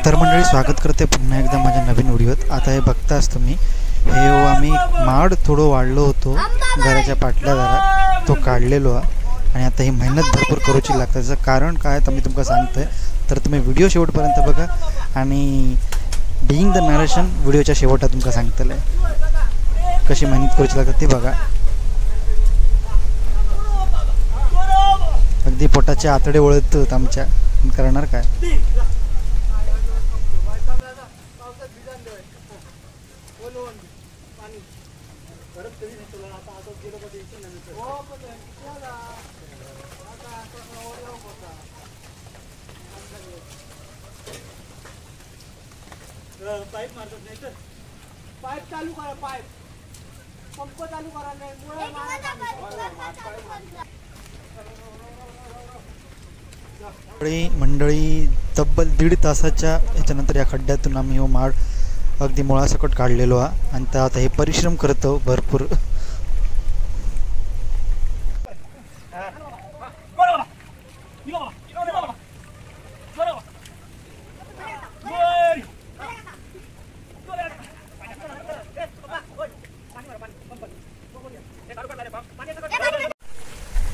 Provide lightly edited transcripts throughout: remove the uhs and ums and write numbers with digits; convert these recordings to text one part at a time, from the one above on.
तर मंडळी स्वागत करते पुन्हा एकदा माझ्या नवीन व्हिडिओत। आता हे बघताच तुम्ही हे आम्ही माड थोडं वाढलो होतो घराच्या पाटल्या दारात तो काढलेलो आणि आता ही मेहनत भरपूर करूची लागते। त्याचं कारण काय तर मी तुमका सांगतोय, तर तुम्ही व्हिडिओ शेवटपर्यंत बघा आणि बिईंग द नरेशन व्हिडिओच्या शेवटात तुमका सांगतले कशी मेहनत करूची लागते ते बघा। अगदी पोटाचे आतडे वळत आमच्या, करणार काय। पाईप मारतात नाही तर पाईप चालू करा, पाईप पंप चालू करा नाही मंडळी तब्बल 1.5 तासाच्या याच्यानंतर या खड्ड्यातून आम्ही माड अगदी मुळासकट काढलेलो आणि आता हे परिश्रम करतो भरपूर।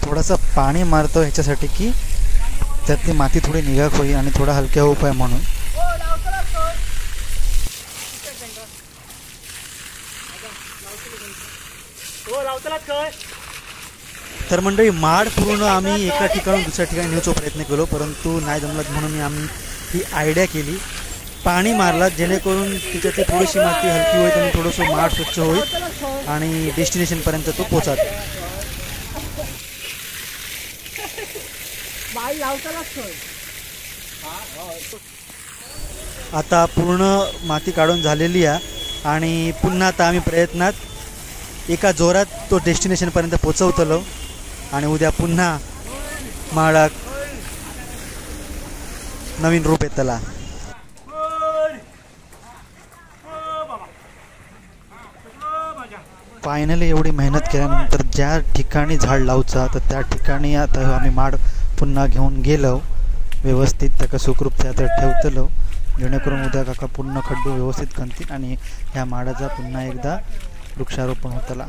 थोडासा पाणी मारतो ह्याच्यासाठी की त्यातली माती थोडी निघाक होईल आणि थोडा हलक्या उपाय म्हणून। तर मंडळी माड पूर्ण आम्ही एका ठिकाणून दुसऱ्या ठिकाणी नेण्याचा प्रयत्न केलो, परंतु नाही जमलं म्हणून आम्ही ही आयडिया केली, पाणी मारला जेणेकरून तिच्यातली थोडीशी माती हलकी होईल आणि थोडंसं माड स्वच्छ होईल आणि डेस्टिनेशनपर्यंत तो पोहोचत। आता पूर्ण माती काढून झालेली आहे आणि पुन्हा आता आम्ही प्रयत्नात एका जोरात तो डेस्टिनेशनपर्यंत पोहोचवतलो आणि उद्या पुन्हा माडाक नवीन रूप येतला। फायनली एवढी मेहनत केल्यानंतर ज्या ठिकाणी झाड लावचा तर त्या ठिकाणी आता आम्ही माड पुन्हा घेऊन गेलो, व्यवस्थित त्याका सुखरूप त्यात ठेवतलो जेणेकरून उद्या काका पूर्ण खड्डे व्यवस्थित करतील आणि ह्या माडाचा पुन्हा एकदा वृक्षारोपण होतला।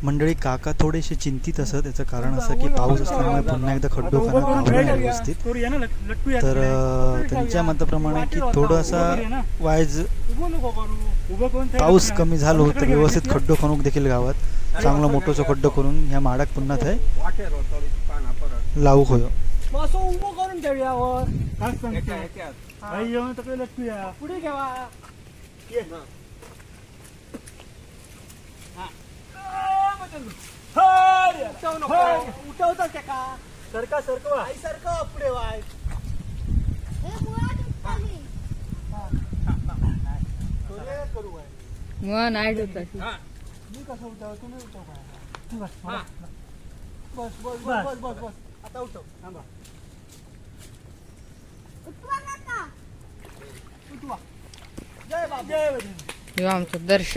मंडळी काका थोडेसे चिंतित असत, त्याचं कारण असं की पाऊस असल्यामुळे पुन्हा एकदा खड्डो खाणं व्यवस्थित, तर त्यांच्या मताप्रमाणे की थोडासा वाईज पाऊस कमी झालो तर व्यवस्थित खड्डो खणूक देखील गावात चांगला मोठोसो खड्डो करून ह्या माडाक पुन्हा थंय लावूक होयो। उठवतात का सरका सरकवा सरका पुढे वाय नाही मी कसं उठव तुम्ही उठव बस बस बस बस बस बस आता उठव थांबा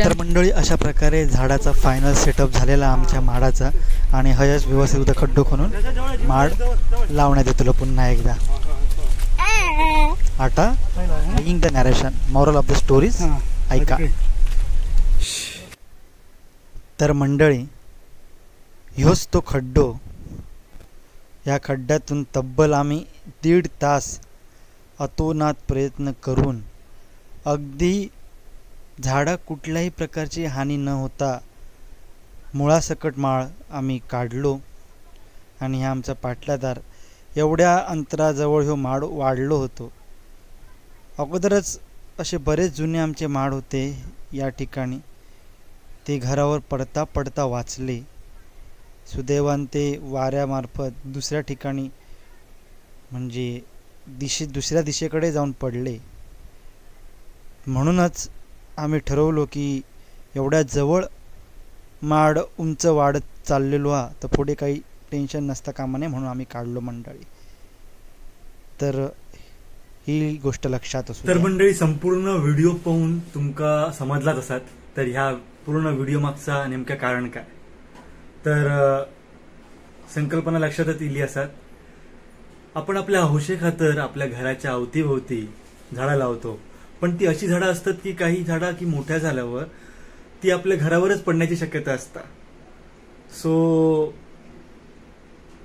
तर मंडळी अशा प्रकारे झाडाचा फायनल सेटअप झालेला आमच्या माडाचा आणि हयच व्यवस्थित उद्या खड्डो खणून माड लावण्यात येतो पुन्हा एकदा। आता being the narration moral of the stories ऐका। तर मंडळी ह्योच तो खड्डो, या खड्ड्यातून तब्बल आम्ही 1.5 तास अतोनात प्रयत्न करून अगदी झाडा कुठल्याही प्रकारची हानी न होता मुळासकट माळ आम्ही काढलो आणि ह्या आमचा पाटलादार एवढ्या अंतराजवळ ह्यो माड वाढलो होतो। अगोदरच असे बरेच जुने आमचे माड होते या ठिकाणी, ते घरावर पडता पडता वाचले। सुदैवान ते वाऱ्यामार्फत दुसऱ्या ठिकाणी म्हणजे दुसऱ्या दिशेकडे जाऊन पडले। म्हणूनच आम्ही ठरवलो की एवढ्या जवळ माड उंच वाढत चाललेलो हा, तर पुढे काही टेन्शन नसता कामा नये म्हणून आम्ही काढलो मंडळी. तर ही गोष्ट लक्षात असू तर द्या. मंडळी संपूर्ण व्हिडिओ पाहून तुमका समजलाच असत तर ह्या पूर्ण व्हिडिओ मागचा नेमका कारण काय. तर संकल्पना लक्षातच इली असतात. आपण आपल्या हौशे खातर आपल्या घराच्या अवतीभोवती झाडं लावतो, पण ती अशी झाडं असतात की काही झाडं की मोठ्या झाल्यावर ती आपल्या घरावरच पडण्याची शक्यता असता. सो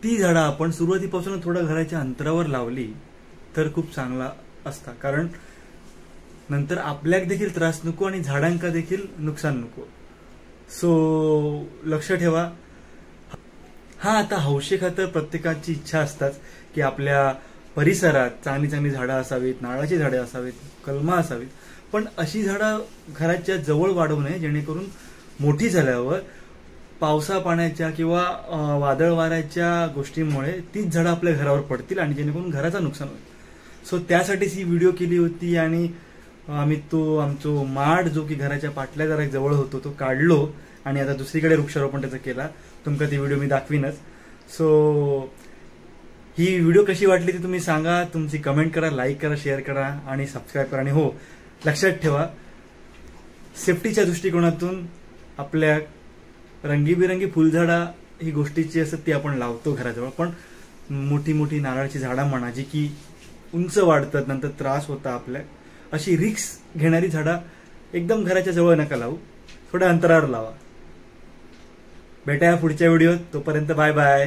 ती झाडं आपण सुरुवातीपासून थोडं घराच्या अंतरावर लावली तर खूप चांगला असता, कारण नंतर आपल्याक देखील त्रास नको आणि झाडांका देखील नुकसान नको. सो लक्ष ठेवा. हा, आता हौशे खातर प्रत्येकाची इच्छा असतात की आपल्या परिसरात चांगली चांगली झाडं असावीत, नारळाची झाडे असावीत, कलमा असावीत, पण अशी झाडं घराच्या जवळ वाढवू नये जेणेकरून मोठी झाल्यावर पावसा पाण्याच्या किंवा वादळ वाऱ्याच्या गोष्टीमुळे तीच झाडं आपल्या घरावर पडतील आणि जेणेकरून घराचं नुकसान होईल. सो त्यासाठीच ही व्हिडिओ केली होती आणि आम्ही तो आमचो माड जो की घराच्या पाटल्या जरा जवळ होतो तो काढलो आणि आता दुसरीकडे वृक्षारोपण त्याचा केला. तुमका ती व्हिडिओ मी दाखवीनच. सो ही व्हिडिओ कशी वाटली ती तुम्ही सांगा. तुमची कमेंट करा, लाईक करा, शेअर करा आणि सबस्क्राईब करा. आणि हो, लक्षात ठेवा, सेफ्टीच्या दृष्टिकोनातून आपल्या रंगीबिरंगी फुलझाडा ही गोष्टीची असतात ती आपण लावतो घराजवळ, पण मोठी मोठी नारळाची झाडं म्हणा जी की उंच वाढतात नंतर त्रास होता आपल्या, अशी रिस्क घेणारी झाडं एकदम घराच्या जवळ नका लावू, थोड्या अंतरावर लावा. भेटाया पुढच्या व्हिडिओत. तोपर्यंत बाय बाय.